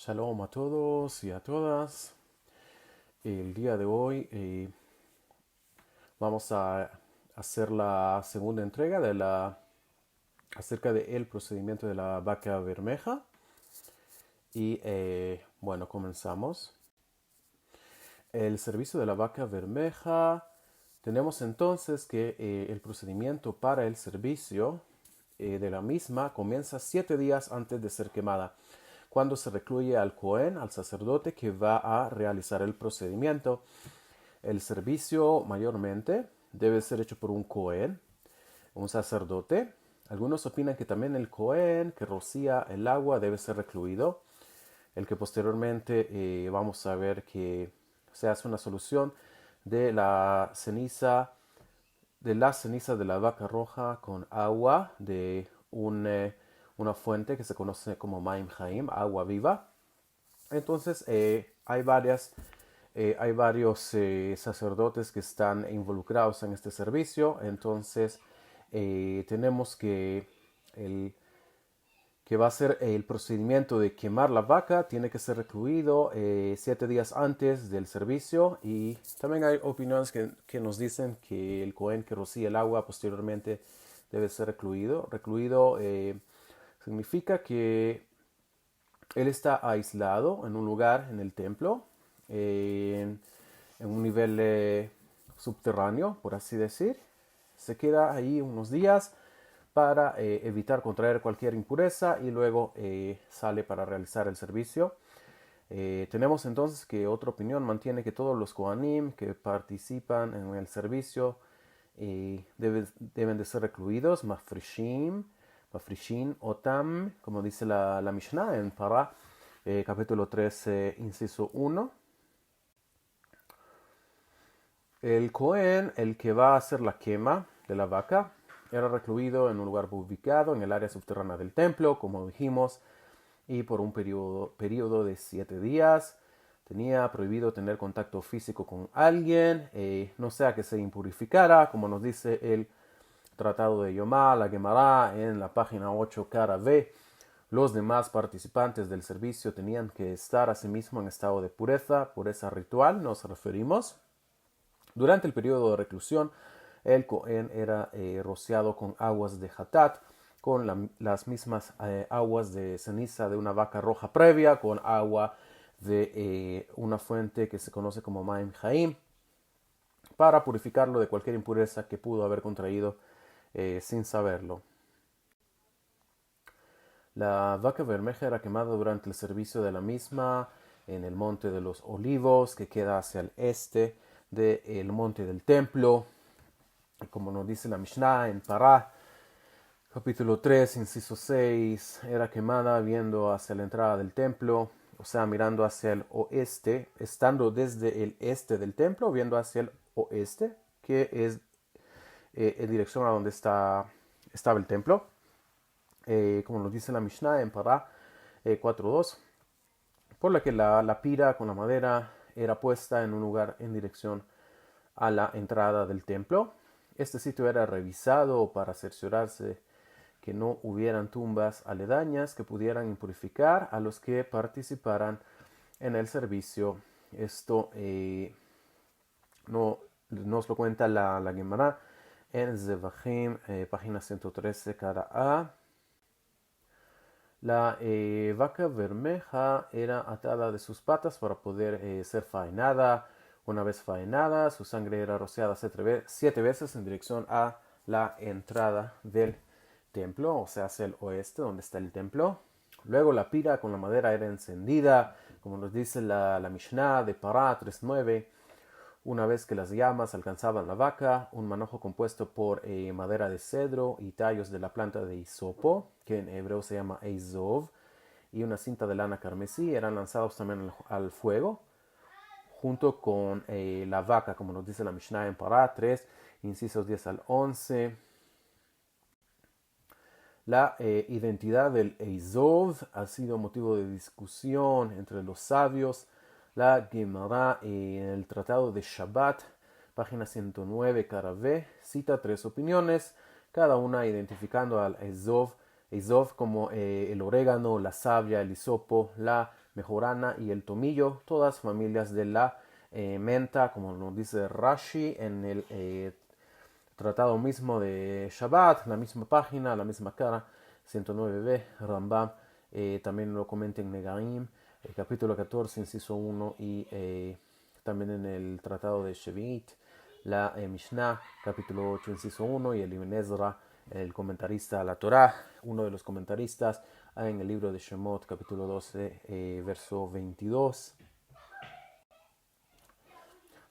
Shalom a todos y a todas. El día de hoy vamos a hacer la segunda entrega acerca del procedimiento de la vaca bermeja. Y bueno, comenzamos. El servicio de la vaca bermeja. Tenemos entonces que el procedimiento para el servicio de la misma comienza 7 días antes de ser quemada, cuando se recluye al Cohen, al sacerdote que va a realizar el procedimiento. El servicio mayormente debe ser hecho por un Cohen, un sacerdote. Algunos opinan que también el Cohen que rocía el agua debe ser recluido, el que posteriormente vamos a ver que se hace una solución de la ceniza de la vaca roja con agua de una fuente que se conoce como Maim Haim, agua viva. Entonces hay varios sacerdotes que están involucrados en este servicio. Entonces tenemos el, que va a ser el procedimiento de quemar la vaca tiene que ser recluido 7 días antes del servicio. Y también hay opiniones que nos dicen que el Cohen que rocía el agua posteriormente debe ser recluido. Recluido significa que él está aislado en un lugar en el templo, en un nivel subterráneo, por así decir. Se queda ahí unos días para evitar contraer cualquier impureza y luego sale para realizar el servicio. Tenemos entonces que otra opinión mantiene que todos los Kohanim que participan en el servicio deben de ser recluidos, mafrishim otam, como dice la Mishnah en Pará, capítulo 13, inciso 1. El Cohen, el que va a hacer la quema de la vaca, era recluido en un lugar ubicado en el área subterránea del templo, como dijimos, y por un periodo de 7 días. Tenía prohibido tener contacto físico con alguien, no sea que se impurificara, como nos dice el Tratado de Yomá, la Gemara, en la página 8, cara B. Los demás participantes del servicio tenían que estar asimismo en estado de pureza ritual, nos referimos. Durante el periodo de reclusión, el Cohen era rociado con aguas de Hatat, con las mismas aguas de ceniza de una vaca roja previa, con agua de una fuente que se conoce como Maim Haim, para purificarlo de cualquier impureza que pudo haber contraído sin saberlo. La vaca bermeja era quemada durante el servicio de la misma en el monte de los olivos, que queda hacia el este del monte del templo. Como nos dice la Mishnah en Pará, capítulo 3, inciso 6, era quemada viendo hacia la entrada del templo, o sea, mirando hacia el oeste, estando desde el este del templo, viendo hacia el oeste, que es en dirección a donde estaba el templo. Como nos dice la Mishnah en Pará 4.2, por la que la pira con la madera era puesta en un lugar en dirección a la entrada del templo. Este sitio era revisado para cerciorarse que no hubieran tumbas aledañas que pudieran impurificar a los que participaran en el servicio. Esto no, nos lo cuenta la Gemara en Zevachim, página 113, cara A. La vaca bermeja era atada de sus patas para poder ser faenada. Una vez faenada, su sangre era rociada 7 veces en dirección a la entrada del templo, o sea, hacia el oeste, donde está el templo. Luego la pira con la madera era encendida, como nos dice la Mishnah de Pará 3.9. Una vez que las llamas alcanzaban la vaca, un manojo compuesto por madera de cedro y tallos de la planta de hisopo, que en hebreo se llama eizov, y una cinta de lana carmesí eran lanzados también al fuego, junto con la vaca, como nos dice la Mishnah en Pará 3, incisos 10 al 11. La identidad del eizov ha sido motivo de discusión entre los sabios. La Gemara en el Tratado de Shabbat, página 109, cara B, cita 3 opiniones, cada una identificando al Eizov como el orégano, la savia, el hisopo, la mejorana y el tomillo, todas familias de la menta, como nos dice Rashi en el tratado mismo de Shabbat, la misma página, la misma cara, 109b, Rambam también lo comenta en Negaim, capítulo 14, inciso 1, y también en el tratado de Shevit, la Mishnah, capítulo 8, inciso 1, y el Ibn Ezra, el comentarista a la Torah, uno de los comentaristas, en el libro de Shemot, capítulo 12, verso 22.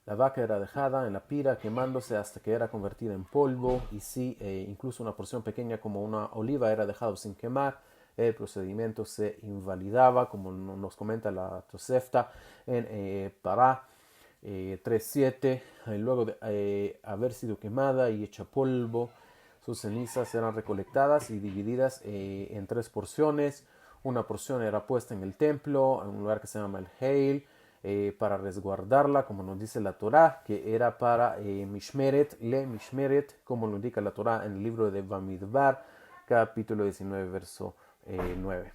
La vaca era dejada en la pira quemándose hasta que era convertida en polvo, y si incluso una porción pequeña como una oliva era dejado sin quemar, el procedimiento se invalidaba, como nos comenta la Tosefta en Pará 3.7. Luego de haber sido quemada y hecha polvo, sus cenizas eran recolectadas y divididas en 3 porciones. Una porción era puesta en el templo, en un lugar que se llama el Heil, para resguardarla, como nos dice la Torá, que era para Mishmeret, Mishmeret, como lo indica la Torá en el libro de Bamidbar, capítulo 19, verso 9.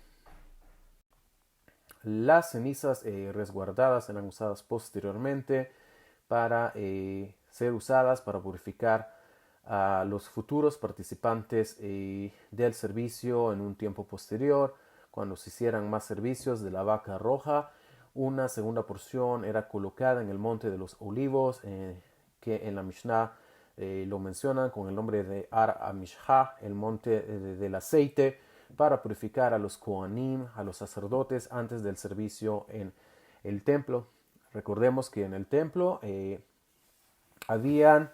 Las cenizas resguardadas eran usadas posteriormente para ser usadas para purificar a los futuros participantes del servicio en un tiempo posterior, cuando se hicieran más servicios de la vaca roja. Una segunda porción era colocada en el monte de los olivos, que en la Mishnah lo mencionan con el nombre de Ar Amishha, el monte del aceite, para purificar a los Kohanim, a los sacerdotes, antes del servicio en el templo. Recordemos que en el templo habían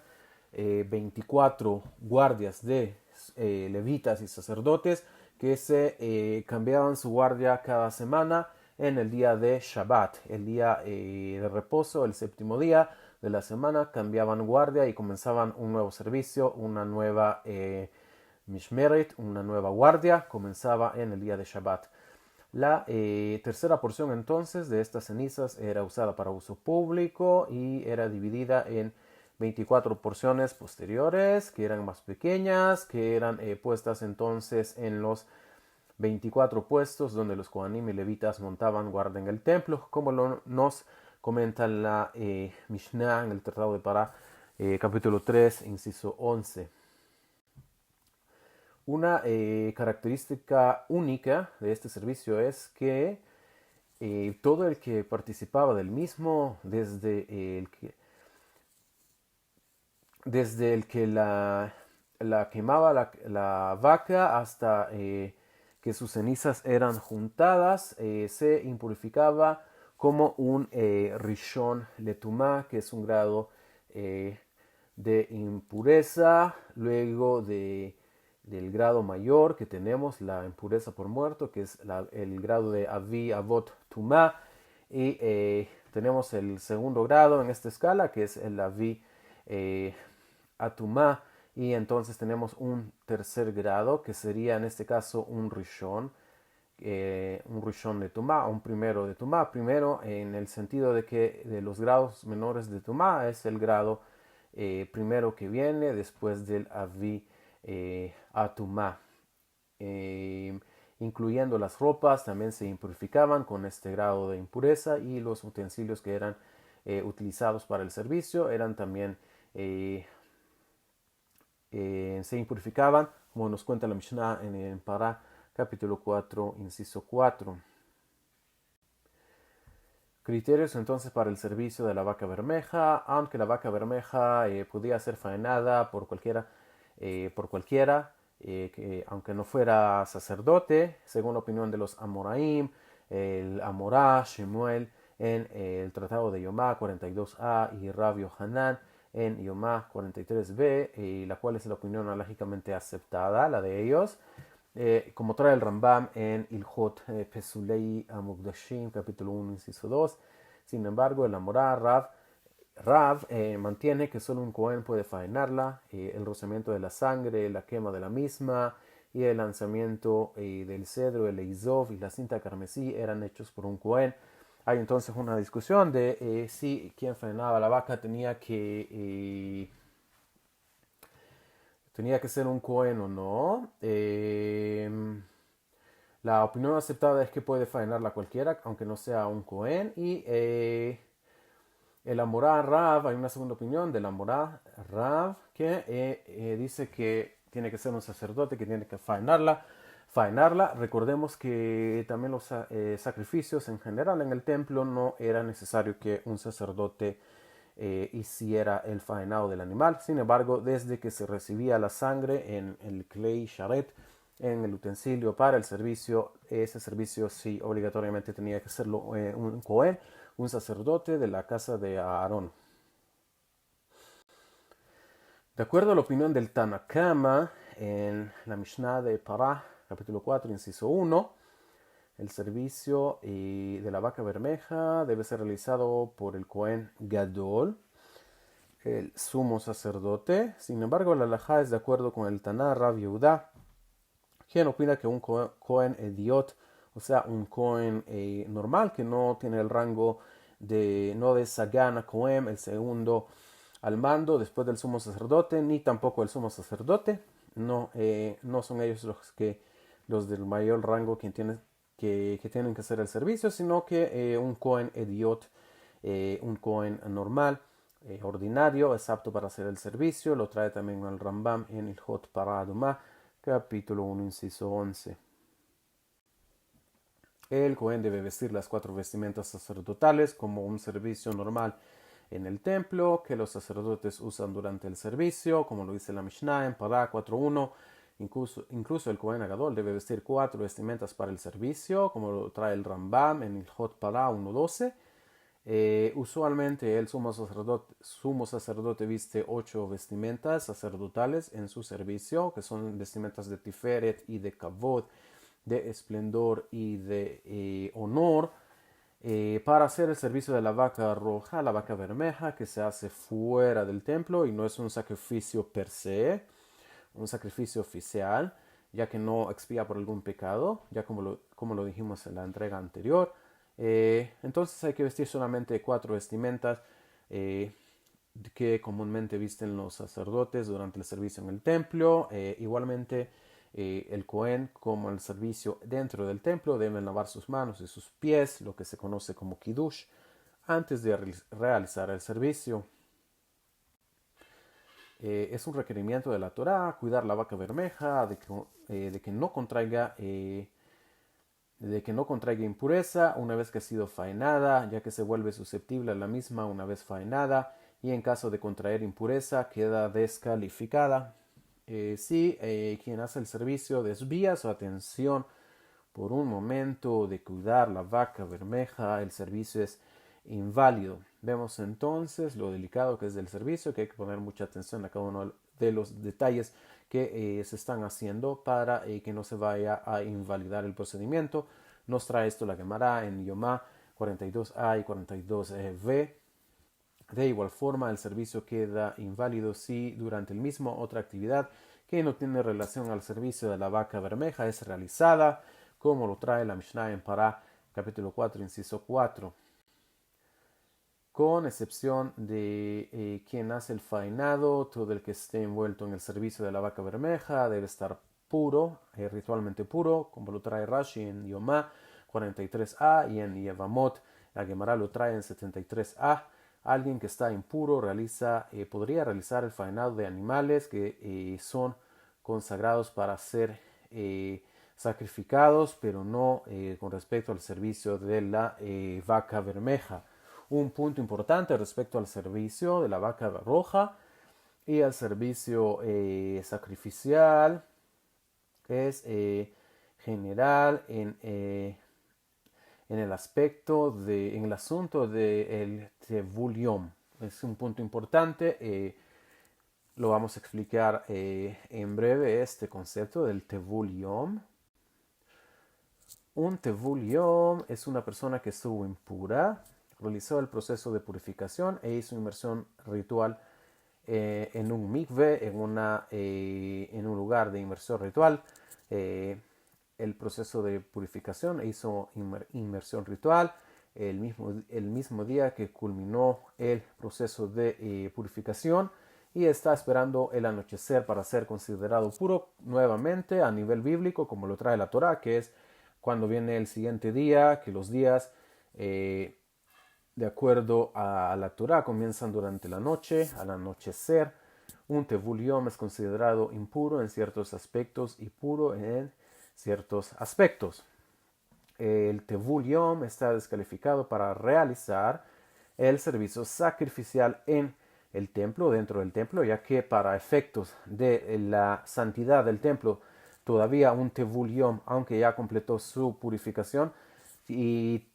24 guardias de levitas y sacerdotes que se cambiaban su guardia cada semana en el día de Shabbat, el día de reposo, el séptimo día de la semana, cambiaban guardia y comenzaban un nuevo servicio, una nueva Mishmeret, una nueva guardia, comenzaba en el día de Shabbat. La tercera porción entonces de estas cenizas era usada para uso público y era dividida en 24 porciones posteriores, que eran más pequeñas, que eran puestas entonces en los 24 puestos donde los Kohanim y levitas montaban guardia en el templo, como nos comenta la Mishnah en el Tratado de Pará, capítulo 3, inciso 11. Una característica única de este servicio es que todo el que participaba del mismo, desde el que la quemaba la vaca hasta que sus cenizas eran juntadas, se impurificaba como un Rishon Letumá, que es un grado de impureza, luego del grado mayor que tenemos, la impureza por muerto, que es el grado de Avi Avot Tumá, y tenemos el segundo grado en esta escala, que es el Avi Atumá, y entonces tenemos un tercer grado, que sería en este caso un Rishon de Tumá, un primero de Tumá, primero en el sentido de que de los grados menores de Tumá es el grado primero que viene después del Avi Atumá. Incluyendo las ropas, también se impurificaban con este grado de impureza, y los utensilios que eran utilizados para el servicio eran también se impurificaban, como nos cuenta la Mishnah en Pará, capítulo 4, inciso 4. Criterios entonces para el servicio de la vaca bermeja. Aunque la vaca bermeja podía ser faenada por cualquiera, que, aunque no fuera sacerdote, según la opinión de los Amoraim, el Amorá, Shemuel, en el Tratado de Yomá 42a, y Rav Yohanan en Yomá 43b, la cual es la opinión alágicamente aceptada, la de ellos. Como trae el Rambam en Ilhot Pesulei Amugdashim, capítulo 1, inciso 2. Sin embargo, el Amorá Rav mantiene que solo un Cohen puede faenarla, el rociamiento de la sangre, la quema de la misma y el lanzamiento del cedro, el eizov y la cinta carmesí eran hechos por un Cohen. Hay entonces una discusión de si quien faenaba la vaca tenía que ser un Cohen o no. La opinión aceptada es que puede faenarla cualquiera, aunque no sea un Cohen. Y el Amorá Rav, hay una segunda opinión del Amorá Rav que dice que tiene que ser un sacerdote que tiene que faenarla. Recordemos que también los sacrificios en general en el templo no era necesario que un sacerdote hiciera el faenado del animal. Sin embargo, desde que se recibía la sangre en el Klei Sharet, en el utensilio para el servicio, ese servicio sí obligatoriamente tenía que hacerlo un Cohen, un sacerdote de la casa de Aarón. De acuerdo a la opinión del Tanakama, en la Mishnah de Pará, capítulo 4, inciso 1, el servicio de la vaca bermeja debe ser realizado por el Cohen Gadol, el sumo sacerdote. Sin embargo, la halajá es de acuerdo con el Taná Rav Yehuda, quien opina que un Cohen Ediot, o sea, un Cohen normal, que no tiene el rango no de Sagan a Cohen, el segundo al mando después del sumo sacerdote, ni tampoco el sumo sacerdote. No, no son ellos los del mayor rango que tienen que hacer el servicio, sino que un Cohen Ediot, un Cohen normal, ordinario, es apto para hacer el servicio. Lo trae también el Rambam en el Hot Paraduma, capítulo 1, inciso 11. El Cohen debe vestir las 4 vestimentas sacerdotales como un servicio normal en el templo que los sacerdotes usan durante el servicio, como lo dice la Mishnah en Pará 4.1. Incluso el Cohen Agadol debe vestir 4 vestimentas para el servicio, como lo trae el Rambam en el Hot Pará 1.12. Usualmente el sumo sacerdote viste 8 vestimentas sacerdotales en su servicio, que son vestimentas de Tiferet y de Kavod, de esplendor y de honor, para hacer el servicio de la vaca roja, la vaca bermeja, que se hace fuera del templo y no es un sacrificio per se, un sacrificio oficial, ya que no expía por algún pecado, ya como lo dijimos en la entrega anterior. Entonces hay que vestir solamente 4 vestimentas que comúnmente visten los sacerdotes durante el servicio en el templo. Igualmente el Cohen, como el servicio dentro del templo, deben lavar sus manos y sus pies, lo que se conoce como Kiddush, antes de realizar el servicio. Es un requerimiento de la Torá cuidar la vaca bermeja, de que no contraiga impureza una vez que ha sido faenada, ya que se vuelve susceptible a la misma una vez faenada, y en caso de contraer impureza queda descalificada. Si quien hace el servicio desvía su atención por un momento de cuidar la vaca bermeja, el servicio es inválido. Vemos entonces lo delicado que es del servicio, que hay que poner mucha atención a cada uno de los detalles que se están haciendo para que no se vaya a invalidar el procedimiento. Nos trae esto la Gemara en Yomá 42a y 42b. De igual forma, el servicio queda inválido si durante el mismo otra actividad que no tiene relación al servicio de la vaca bermeja es realizada, como lo trae la Mishnah en Pará, capítulo 4, inciso 4. Con excepción de quien hace el faenado, todo el que esté envuelto en el servicio de la vaca bermeja debe estar puro, ritualmente puro, como lo trae Rashi en Yomá 43a y en Yevamot, la Gemara lo trae en 73a. Alguien que está impuro podría realizar el faenado de animales que son consagrados para ser sacrificados, pero no con respecto al servicio de la vaca bermeja. Un punto importante respecto al servicio de la vaca roja y al servicio sacrificial es general en el en el asunto del Tevul Yom. Es un punto importante, lo vamos a explicar en breve este concepto del Tevul Yom. Un Tevul Yom es una persona que estuvo impura, realizó el proceso de purificación e hizo inmersión ritual en un mikve, en un lugar de inmersión ritual. El proceso de purificación e hizo inmersión ritual el mismo día que culminó el proceso de purificación y está esperando el anochecer para ser considerado puro nuevamente a nivel bíblico, como lo trae la Torá, que es cuando viene el siguiente día, que los días de acuerdo a la Torá comienzan durante la noche, al anochecer. Un Tevul Yom es considerado impuro en ciertos aspectos y puro en ciertos aspectos. El Tevul Yom está descalificado para realizar el servicio sacrificial en el templo, dentro del templo, ya que para efectos de la santidad del templo, todavía un Tevul Yom, aunque ya completó su purificación,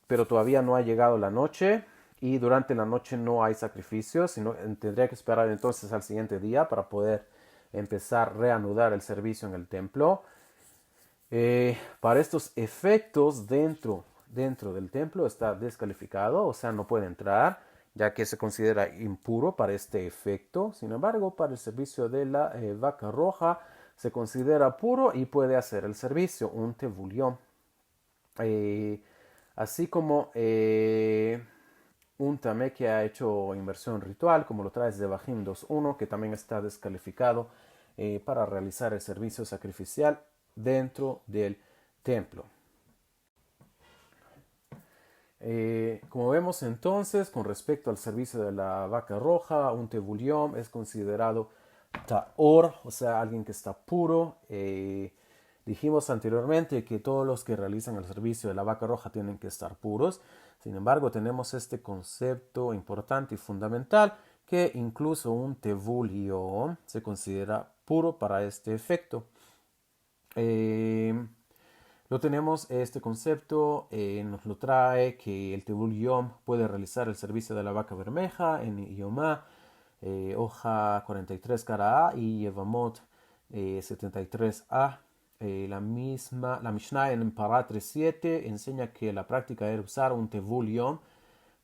pero todavía no ha llegado la noche y durante la noche no hay sacrificios, sino tendría que esperar entonces al siguiente día para poder empezar a reanudar el servicio en el templo. Para estos efectos dentro del templo está descalificado, o sea, no puede entrar, ya que se considera impuro para este efecto. Sin embargo, para el servicio de la vaca roja se considera puro y puede hacer el servicio, un Tevul Yom. Así como un tamé que ha hecho inversión ritual, como lo traes de Bajim 2.1, que también está descalificado para realizar el servicio sacrificial dentro del templo. Como vemos entonces, con respecto al servicio de la vaca roja, un Tevul Yom es considerado Taor, o sea, alguien que está puro. Dijimos anteriormente que todos los que realizan el servicio de la vaca roja tienen que estar puros. Sin embargo, tenemos este concepto importante y fundamental que incluso un Tevul Yom se considera puro para este efecto. Lo tenemos, este concepto nos lo trae que el Tevul Yom puede realizar el servicio de la vaca bermeja en Yomá, hoja 43 cara A y Yevamot 73a. La Mishnah en Pará 3.7 enseña que la práctica era usar un Tevul Yom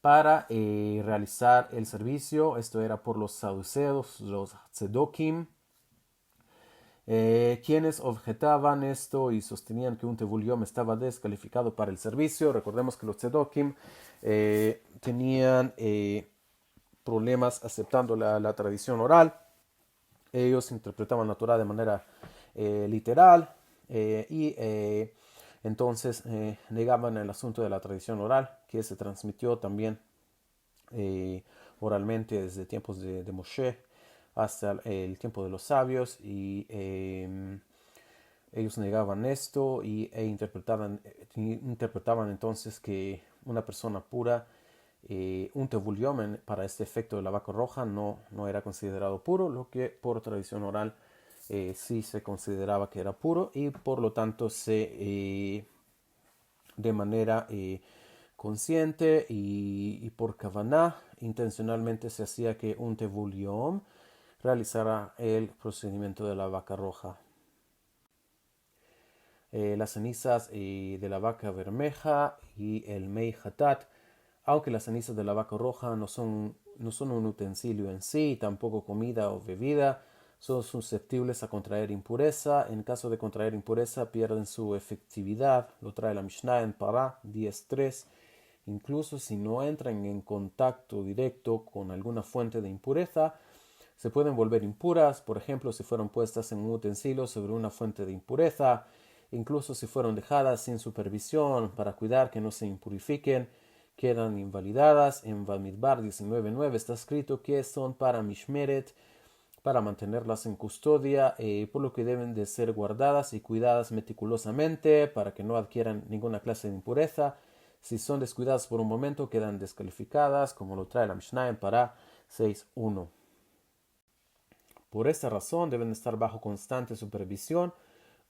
para realizar el servicio. Esto era por los saduceos, los tzedokim, quienes objetaban esto y sostenían que un Tevul Yom estaba descalificado para el servicio. Recordemos que los tzedokim tenían problemas aceptando la tradición oral. Ellos interpretaban la Torah de manera literal y entonces negaban el asunto de la tradición oral que se transmitió también oralmente desde tiempos de Moshe hasta el tiempo de los sabios, y ellos negaban esto e interpretaban entonces que una persona pura, un Tevul Yom para este efecto de la vaca roja no era considerado puro, lo que por tradición oral sí se consideraba que era puro, y por lo tanto de manera consciente y por kavaná intencionalmente se hacía que un Tevul Yom realizara el procedimiento de la vaca roja. Las cenizas de la vaca bermeja y el mei hatat, aunque las cenizas de la vaca roja no son un utensilio en sí, tampoco comida o bebida, son susceptibles a contraer impureza. En caso de contraer impureza pierden su efectividad. Lo trae la Mishnah en Pará 10.3. Incluso si no entran en contacto directo con alguna fuente de impureza, se pueden volver impuras. Por ejemplo, si fueron puestas en un utensilio sobre una fuente de impureza, incluso si fueron dejadas sin supervisión para cuidar que no se impurifiquen, quedan invalidadas. En Bamidbar 19.9 está escrito que son para Mishmeret, para mantenerlas en custodia, por lo que deben de ser guardadas y cuidadas meticulosamente para que no adquieran ninguna clase de impureza. Si son descuidadas por un momento, quedan descalificadas, como lo trae la Mishnah en Pará 6.1. Por esta razón deben estar bajo constante supervisión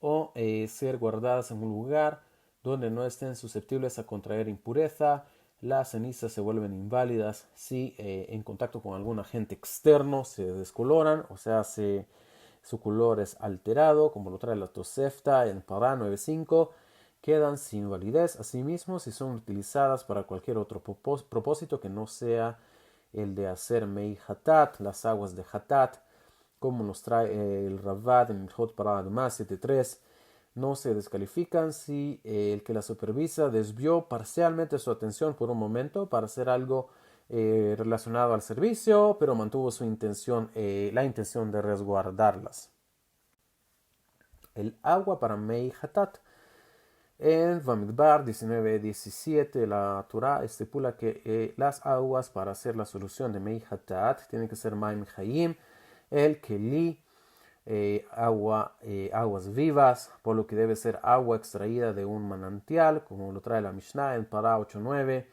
o ser guardadas en un lugar donde no estén susceptibles a contraer impureza. Las cenizas se vuelven inválidas si en contacto con algún agente externo se descoloran, o sea, su color es alterado, como lo trae la Tosefta en Pará 9.5, quedan sin validez. Asimismo, si son utilizadas para cualquier otro propósito que no sea el de hacer mei hatat, las aguas de hatat, como nos trae el Ravad en Hot Pará 7.3, no se descalifican si el que la supervisa desvió parcialmente su atención por un momento para hacer algo relacionado al servicio, pero mantuvo la intención de resguardarlas. El agua para mei hatat. En Bamidbar 19:17 la Torah estipula que las aguas para hacer la solución de Mei Hatat tienen que ser Maim Hayim, el Keli, aguas vivas, por lo que debe ser agua extraída de un manantial, como lo trae la Mishnah en Pará 8:9.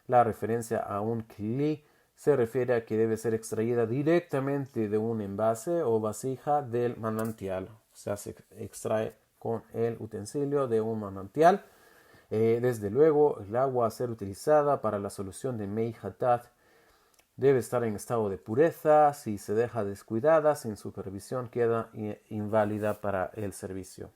La referencia a un Keli se refiere a que debe ser extraída directamente de un envase o vasija del manantial, o sea, se extrae con el utensilio de un manantial. Desde luego, el agua a ser utilizada para la solución de Mei Hatat debe estar en estado de pureza. Si se deja descuidada, sin supervisión, queda inválida para el servicio.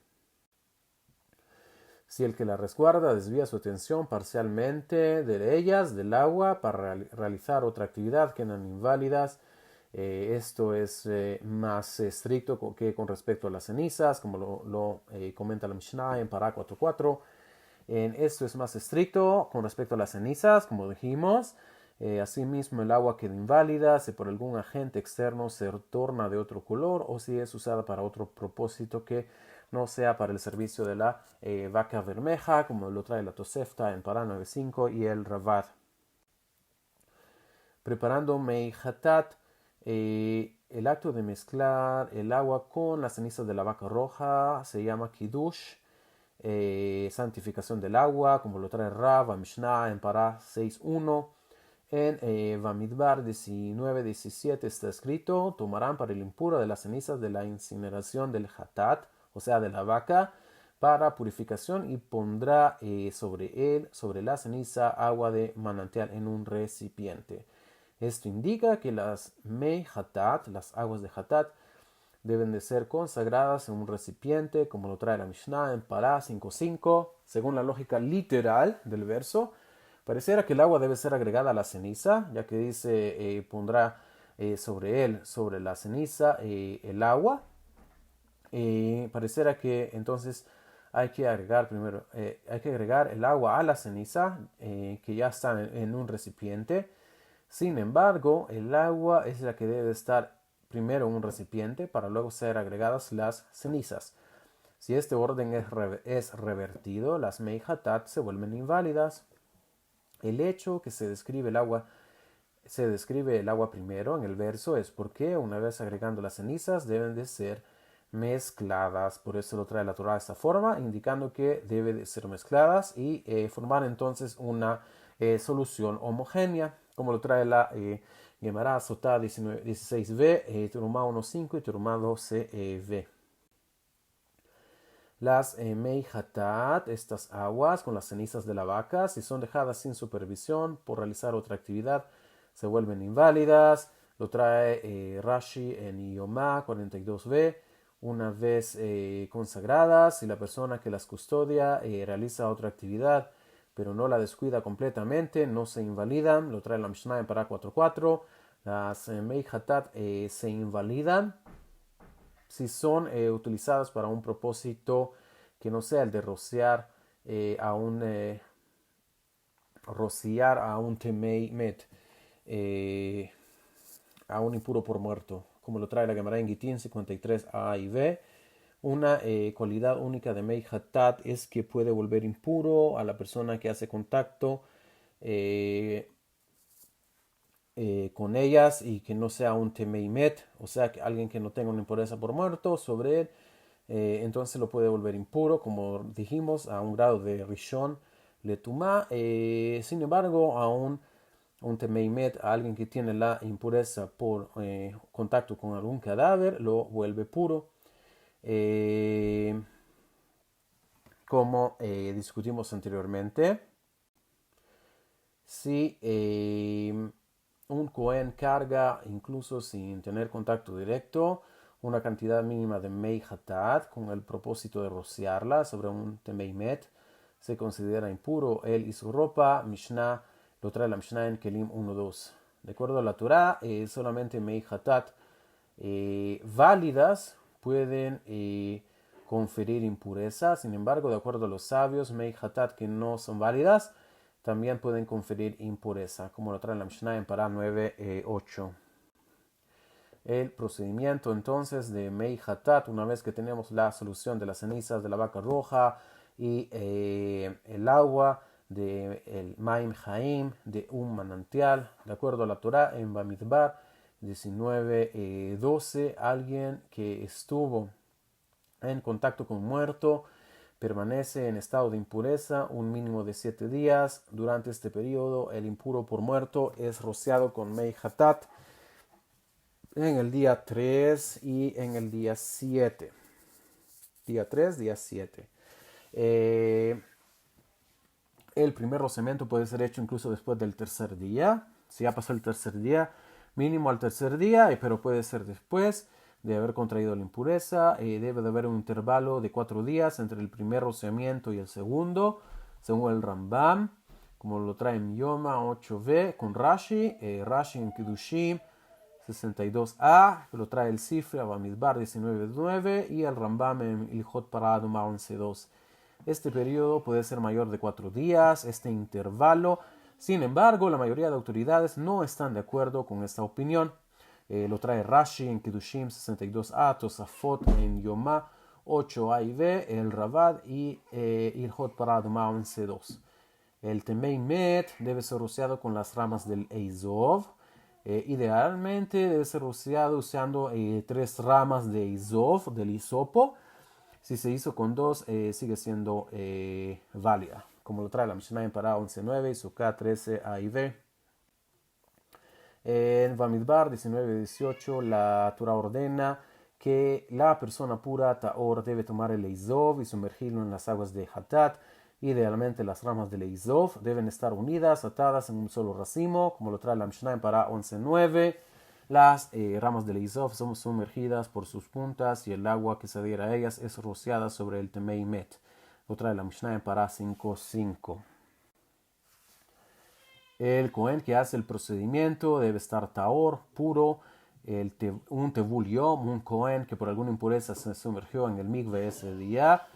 Si el que la resguarda desvía su atención parcialmente de ellas, del agua, para realizar otra actividad, quedan inválidas. Esto es más estricto que con respecto a las cenizas, como lo comenta la Mishnah en Pará 4:4. Esto es más estricto con respecto a las cenizas, como dijimos. Asimismo, el agua queda inválida si por algún agente externo se torna de otro color o si es usada para otro propósito que no sea para el servicio de la vaca bermeja, como lo trae la Tosefta en Pará 9:5 y el Ravad. Preparando Mei Hatat, el acto de mezclar el agua con las cenizas de la vaca roja se llama Kiddush, santificación del agua, como lo trae Rav, Mishnah en Pará 6:1. En Bamidbar 19:17 está escrito: tomarán para el impuro de las cenizas de la incineración del hatat, o sea, de la vaca, para purificación, y pondrá sobre la ceniza, agua de manantial en un recipiente. Esto indica que las mei hatat, las aguas de hatat, deben de ser consagradas en un recipiente, como lo trae la Mishnah en Pará 5:5. Según la lógica literal del verso, pareciera que el agua debe ser agregada a la ceniza, ya que dice pondrá sobre la ceniza, el agua. Pareciera que entonces hay que agregar primero, hay que agregar el agua a la ceniza, que ya está en un recipiente. Sin embargo, el agua es la que debe estar primero en un recipiente para luego ser agregadas las cenizas. Si este orden es revertido, las mei hatat se vuelven inválidas. El hecho que se describe el agua primero en el verso es porque una vez agregando las cenizas deben de ser mezcladas. Por eso lo trae la Torah de esta forma, indicando que deben de ser mezcladas y formar entonces una solución homogénea, como lo trae la Gemara Sotá 16b, Terumá 1:5 y Terumá 12b. Las mei hatat, estas aguas con las cenizas de la vaca, si son dejadas sin supervisión por realizar otra actividad, se vuelven inválidas. Lo trae Rashi en Yomá 42b. Una vez consagradas, si la persona que las custodia realiza otra actividad, pero no la descuida completamente, no se invalidan. Lo trae la Mishnah en Pará 4:4. Las mei hatat se invalidan si son utilizadas para un propósito que no sea el de rociar a un temei met, a un impuro por muerto, como lo trae la Gemara en Gitín 53a y b. Una cualidad única de Mei Hatat es que puede volver impuro a la persona que hace contacto con ellas, y que no sea un temeimet, o sea, que alguien que no tenga una impureza por muerto sobre él, entonces lo puede volver impuro, como dijimos, a un grado de Rishon Letumá. Sin embargo, a un temeimet, a alguien que tiene la impureza por contacto con algún cadáver, lo vuelve puro. Como discutimos anteriormente, si un Cohen carga, incluso sin tener contacto directo, una cantidad mínima de mei hatat con el propósito de rociarla sobre un temeimet, se considera impuro él y su ropa. Mishnah lo trae la Mishnah en Kelim 1:2. De acuerdo a la Torah, solamente mei hatat válidas pueden conferir impureza. Sin embargo, de acuerdo a los sabios, mei hatat que no son válidas también pueden conferir impureza, como lo trae la Mishnah en Pará 9:8. El procedimiento entonces de mei hatat, una vez que tenemos la solución de las cenizas de la vaca roja y el agua del Maim Haim, de un manantial, de acuerdo a la Torá en Bamidbar 19:12, alguien que estuvo en contacto con muerto permanece en estado de impureza un mínimo de 7 días. Durante este periodo, el impuro por muerto es rociado con Mei Hatat en el día 3 y en el día 7. Día 3, día 7. El primer rociamiento puede ser hecho incluso después del tercer día. Si ya pasó el tercer día, mínimo al tercer día, pero puede ser después de haber contraído la impureza. Debe de haber un intervalo de 4 días entre el primer rociamiento y el segundo, según el Rambam, como lo trae en Yoma 8b con Rashi. Rashi en Kedushim 62a, que lo trae el Sifra Bamidbar 19.9 y el Rambam en Ilhot Paraduma 11.2. Este periodo puede ser mayor de 4 días, este intervalo. Sin embargo, la mayoría de autoridades no están de acuerdo con esta opinión. Lo trae Rashi en Kedushim 62a, Tosafot en Yomá 8a y b, el Ravad y Ilhot Paraduma 11.2. El Temei Met debe ser rociado con las ramas del Eizov. Idealmente debe ser rociado usando 3 ramas de Eizov, del hisopo. Si se hizo con 2, sigue siendo válida, como lo trae la Mishnah en Pará 11.9 y Sukkah 13a y b. En Bamidbar 19.18 la Torah ordena que la persona pura Taor debe tomar el Eizov y sumergirlo en las aguas de Hatat. Idealmente las ramas del Eizov deben estar unidas, atadas en un solo racimo, como lo trae la Mishnah en Pará 11.9. Las ramas del Eizov son sumergidas por sus puntas y el agua que se adhiere a ellas es rociada sobre el Temei Met. Lo trae la Mishnah en Pará 5.5. El Cohen que hace el procedimiento debe estar Taor, puro. Un Tevul Yom, un Cohen que por alguna impureza se sumergió en el mikve ese día,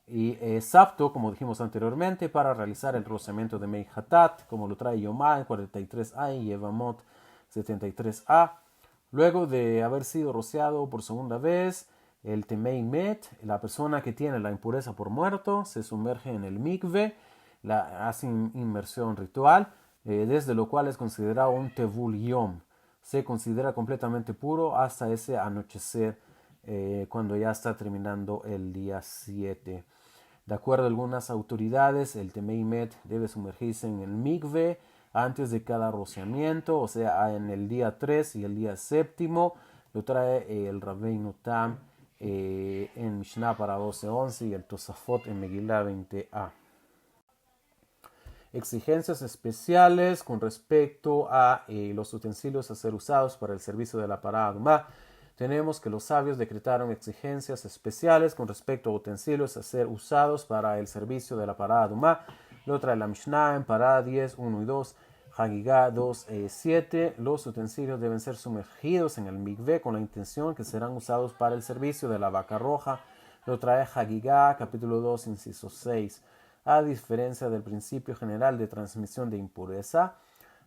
y es apto, como dijimos anteriormente, para realizar el rociamiento de Mei Hatat, como lo trae Yomá en 43a y Yevamot 73a. Luego de haber sido rociado por segunda vez, el Temei Met, la persona que tiene la impureza por muerto, se sumerge en el mikve, hace inmersión ritual, desde lo cual es considerado un Tevul Yom. Se considera completamente puro hasta ese anochecer, cuando ya está terminando el día 7. De acuerdo a algunas autoridades, el Temei Met debe sumergirse en el mikve antes de cada rociamiento, o sea, en el día 3 y el día 7. Lo trae el Rabbeinu Tam en Mishnah para 12.11 y el Tosafot en Megillah 20a. Exigencias especiales con respecto a los utensilios a ser usados para el servicio de la Pará Adumá. Tenemos que los sabios decretaron exigencias especiales con respecto a utensilios a ser usados para el servicio de la Pará Adumá. Lo trae la Mishnah en Pará 10, 1 y 2, Hagigá 2, 7. Los utensilios deben ser sumergidos en el mikveh con la intención que serán usados para el servicio de la vaca roja. Lo trae Hagigá, capítulo 2, inciso 6. A diferencia del principio general de transmisión de impureza,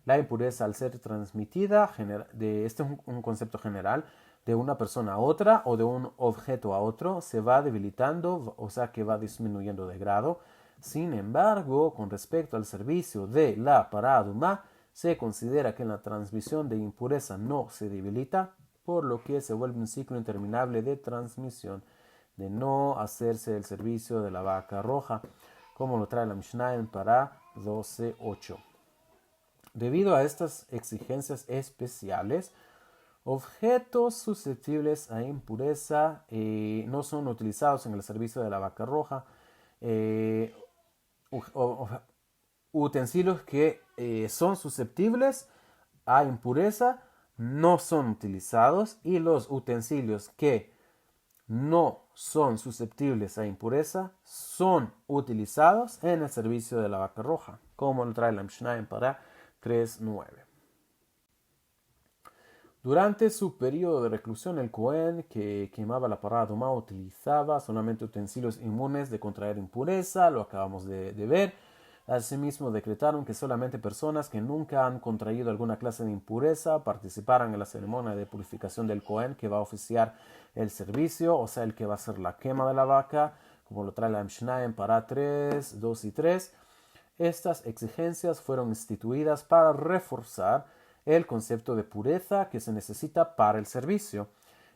la impureza al ser transmitida, este es un concepto general, de una persona a otra o de un objeto a otro, se va debilitando, o sea que va disminuyendo de grado. Sin embargo, con respecto al servicio de la Pará Adumá, se considera que en la transmisión de impureza no se debilita, por lo que se vuelve un ciclo interminable de transmisión, de no hacerse el servicio de la vaca roja, como lo trae la Mishnah en Pará 12.8. Debido a estas exigencias especiales, objetos susceptibles a impureza no son utilizados en el servicio de la vaca roja. Utensilios que son susceptibles a impureza no son utilizados, y los utensilios que no son susceptibles a impureza son utilizados en el servicio de la vaca roja, como lo trae la Mishnah en Pará 3.9. Durante su periodo de reclusión, el Cohen que quemaba la Pará Adumá utilizaba solamente utensilios inmunes de contraer impureza, lo acabamos de ver. Asimismo, decretaron que solamente personas que nunca han contraído alguna clase de impureza participaran en la ceremonia de purificación del Cohen que va a oficiar el servicio, o sea, el que va a hacer la quema de la vaca, como lo trae la Mishnah en Pará 3, 2 y 3. Estas exigencias fueron instituidas para reforzar el concepto de pureza que se necesita para el servicio.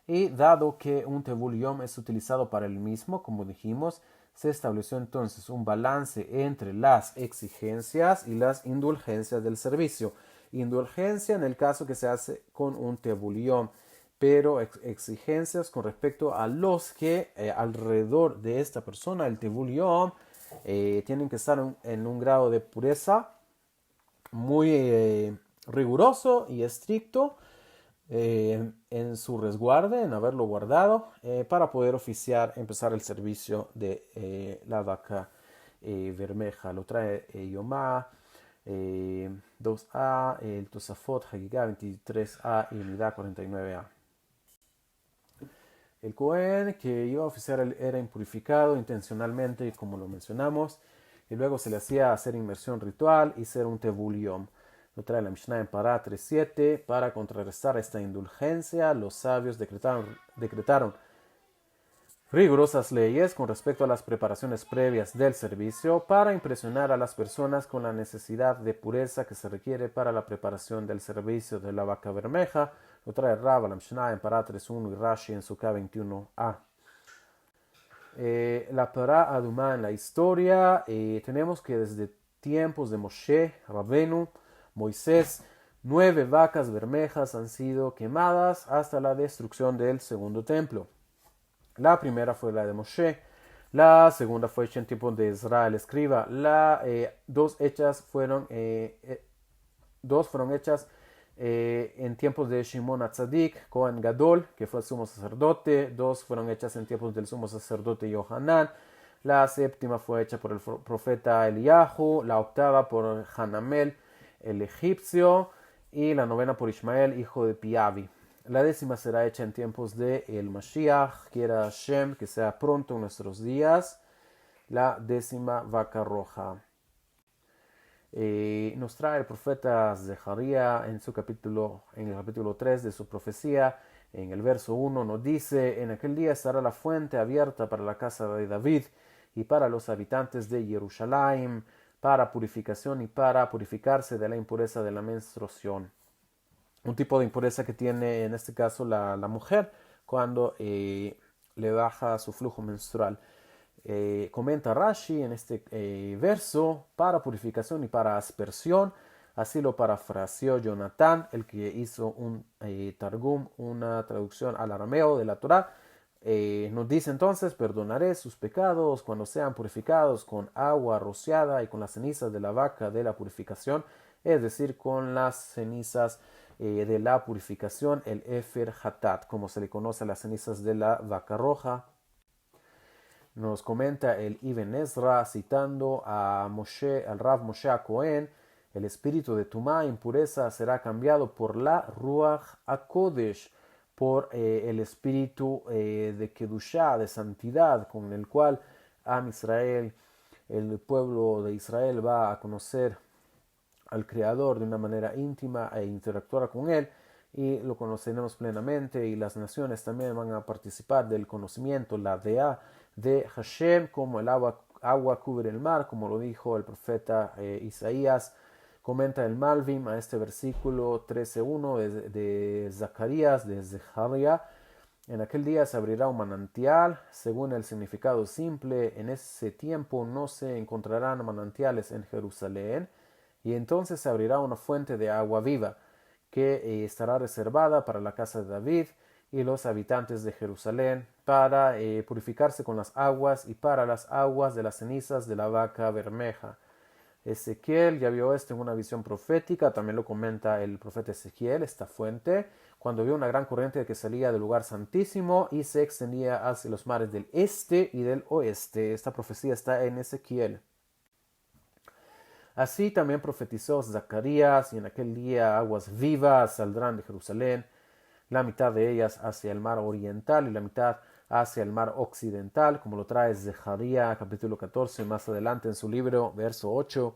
Y dado que un Tevul Yom es utilizado para el mismo, como dijimos, se estableció entonces un balance entre las exigencias y las indulgencias del servicio. Indulgencia en el caso que se hace con un Tevul Yom, pero exigencias con respecto a los que alrededor de esta persona, el Tevul Yom, tienen que estar en un grado de pureza muy riguroso y estricto en su resguarde, en haberlo guardado, para poder empezar el servicio de la vaca bermeja. Lo trae Yomá 2a, el Tosafot Hagigá 23a y Nidá 49a. El Cohen que iba a oficiar era impurificado intencionalmente, como lo mencionamos, y luego se le hacía hacer inmersión ritual y ser un Tevul Yom. Lo trae la Mishnah en Pará 3.7. Para contrarrestar esta indulgencia, los sabios decretaron rigurosas leyes con respecto a las preparaciones previas del servicio para impresionar a las personas con la necesidad de pureza que se requiere para la preparación del servicio de la vaca bermeja. Lo trae Rab la Mishnah en Pará 3.1 y Rashi en Sukkah 21a. La Pará Adumá en la historia, tenemos que desde tiempos de Moshe, Rabenu, Moisés, 9 vacas bermejas han sido quemadas hasta la destrucción del segundo templo. La primera fue la de Moshe, la segunda fue hecha en tiempos de Ezra el escriba, dos fueron hechas en tiempos de Shimon Atzadik, Cohen Gadol, que fue el sumo sacerdote, 2 fueron hechas en tiempos del sumo sacerdote Yohanan, la séptima fue hecha por el profeta Eliyahu, la octava por Hanamel, el egipcio, y la novena por Ismael, hijo de Piavi. La décima será hecha en tiempos de el Mashiach, quiera Hashem, que sea pronto en nuestros días, la 10ª vaca roja. Nos trae el profeta Zeharia en el capítulo 3 de su profecía, en el verso 1 nos dice: en aquel día estará la fuente abierta para la casa de David y para los habitantes de Jerusalén, para purificación y para purificarse de la impureza de la menstruación. Un tipo de impureza que tiene en este caso la mujer cuando le baja su flujo menstrual. Comenta Rashi en este verso: para purificación y para aspersión. Así lo parafraseó Jonathan, el que hizo un Targum, una traducción al arameo de la Torá. Nos dice entonces: perdonaré sus pecados cuando sean purificados con agua rociada y con las cenizas de la vaca de la purificación, es decir, con las cenizas de la purificación, el Efer Hatat, como se le conoce a las cenizas de la vaca roja. Nos comenta el Ibn Ezra, citando a Moshe, al Rav Moshe Cohen: el espíritu de Tumá, impureza, será cambiado por la Ruach HaKodesh, por el espíritu de Kedushá, de santidad, con el cual Am Israel, el pueblo de Israel, va a conocer al Creador de una manera íntima e interactuar con Él, y lo conoceremos plenamente, y las naciones también van a participar del conocimiento, la Deá de Hashem, como el agua cubre el mar, como lo dijo el profeta Isaías. Comenta el Malvim a este versículo 13.1 de Zacarías, de Zeharia: en aquel día se abrirá un manantial, según el significado simple. En ese tiempo no se encontrarán manantiales en Jerusalén, y entonces se abrirá una fuente de agua viva, que estará reservada para la casa de David y los habitantes de Jerusalén, para purificarse con las aguas y para las aguas de las cenizas de la vaca bermeja. Ezequiel ya vio esto en una visión profética, también lo comenta el profeta Ezequiel, esta fuente, cuando vio una gran corriente que salía del lugar santísimo y se extendía hacia los mares del este y del oeste. Esta profecía está en Ezequiel. Así también profetizó Zacarías: y en aquel día aguas vivas saldrán de Jerusalén, la mitad de ellas hacia el mar oriental y la mitad hacia el mar occidental, como lo trae Zeharia capítulo 14 más adelante en su libro, verso 8.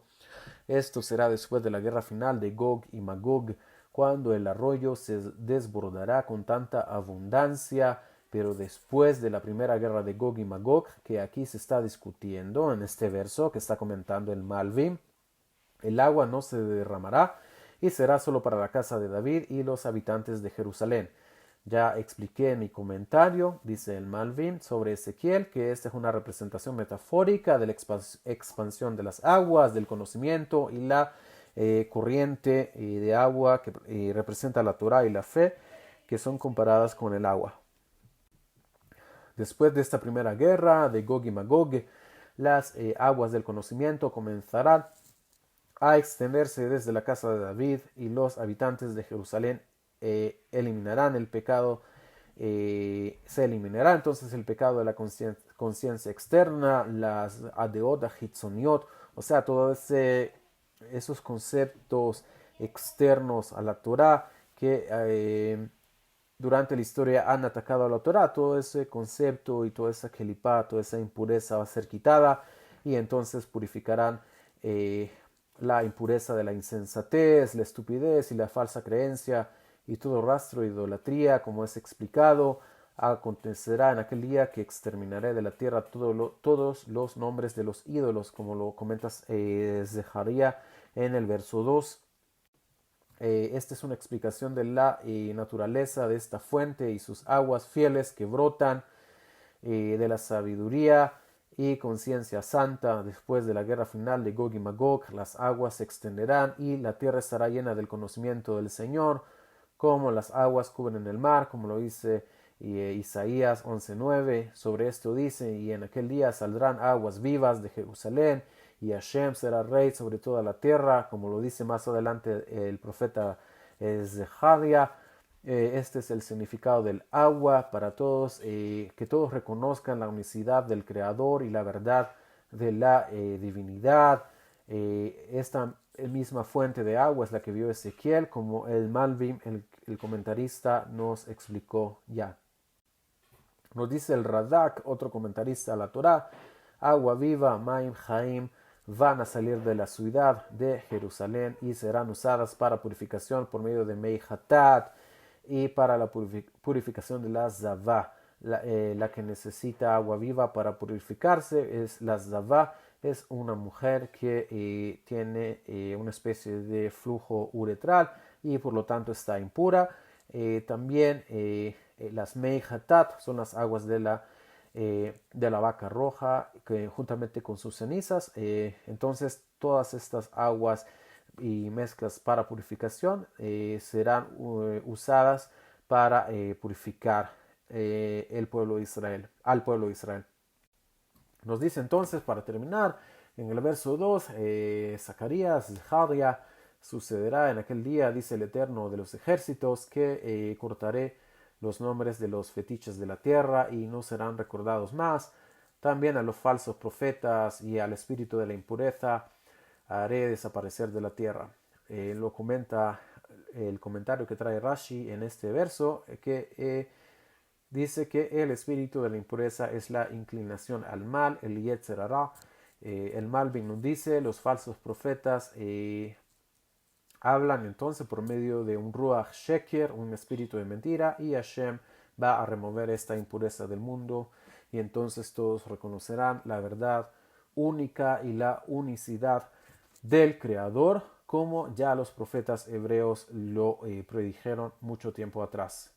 Esto será después de la guerra final de Gog y Magog, cuando el arroyo se desbordará con tanta abundancia pero después de la primera guerra de Gog y Magog, que aquí se está discutiendo en este verso que está comentando el Malvim, el agua no se derramará y será solo para la casa de David y los habitantes de Jerusalén. Ya expliqué en mi comentario, dice el Malvin, sobre Ezequiel, que esta es una representación metafórica de la expansión de las aguas, del conocimiento y la corriente de agua que representa la Torah y la fe, que son comparadas con el agua. Después de esta primera guerra de Gog y Magog, las aguas del conocimiento comenzarán a extenderse desde la casa de David y los habitantes de Jerusalén eliminarán el pecado, se eliminará entonces el pecado de la conciencia externa, las adeot hitzoniot, o sea, todos esos conceptos externos a la Torah que durante la historia han atacado a la Torah, todo ese concepto y toda esa kelipá, toda esa impureza va a ser quitada y entonces purificarán la impureza de la insensatez, la estupidez y la falsa creencia y todo rastro de idolatría, como es explicado. Acontecerá en aquel día que exterminaré de la tierra todos los nombres de los ídolos, como lo comentas Zeharia en el verso 2. Esta es una explicación de la naturaleza de esta fuente y sus aguas fieles que brotan de la sabiduría y conciencia santa. Después de la guerra final de Gog y Magog, las aguas se extenderán y la tierra estará llena del conocimiento del Señor, como las aguas cubren el mar, como lo dice Isaías 11:9. Sobre esto dice: y en aquel día saldrán aguas vivas de Jerusalén, y Hashem será rey sobre toda la tierra, como lo dice más adelante el profeta Zeharia. Este es el significado del agua para todos, que todos reconozcan la unicidad del Creador y la verdad de la divinidad. Esta misma fuente de agua es la que vio Ezequiel, como el Malvim, el comentarista, nos explicó ya. Nos dice el Radak, otro comentarista a la Torah: agua viva, Maim Haim, van a salir de la ciudad de Jerusalén y serán usadas para purificación por medio de Mei Hatat y para la purificación de la Zavá. La que necesita agua viva para purificarse es la Zavá. Es una mujer que tiene una especie de flujo uretral y por lo tanto está impura. También las Mei Hatat son las aguas de la vaca roja, que juntamente con sus cenizas. Entonces todas estas aguas y mezclas para purificación serán usadas para purificar el pueblo de Israel, al pueblo de Israel. Nos dice entonces, para terminar, en el verso 2, Zacarías, Zeharia: sucederá en aquel día, dice el Eterno de los ejércitos, que cortaré los nombres de los fetiches de la tierra y no serán recordados más. También a los falsos profetas y al espíritu de la impureza haré desaparecer de la tierra. Lo comenta el comentario que trae Rashi en este verso, que dice que el espíritu de la impureza es la inclinación al mal, el Yetzer Hara. El Malvin nos dice: los falsos profetas hablan entonces por medio de un Ruach Sheker, un espíritu de mentira, y Hashem va a remover esta impureza del mundo y entonces todos reconocerán la verdad única y la unicidad del Creador, como ya los profetas hebreos lo predijeron mucho tiempo atrás.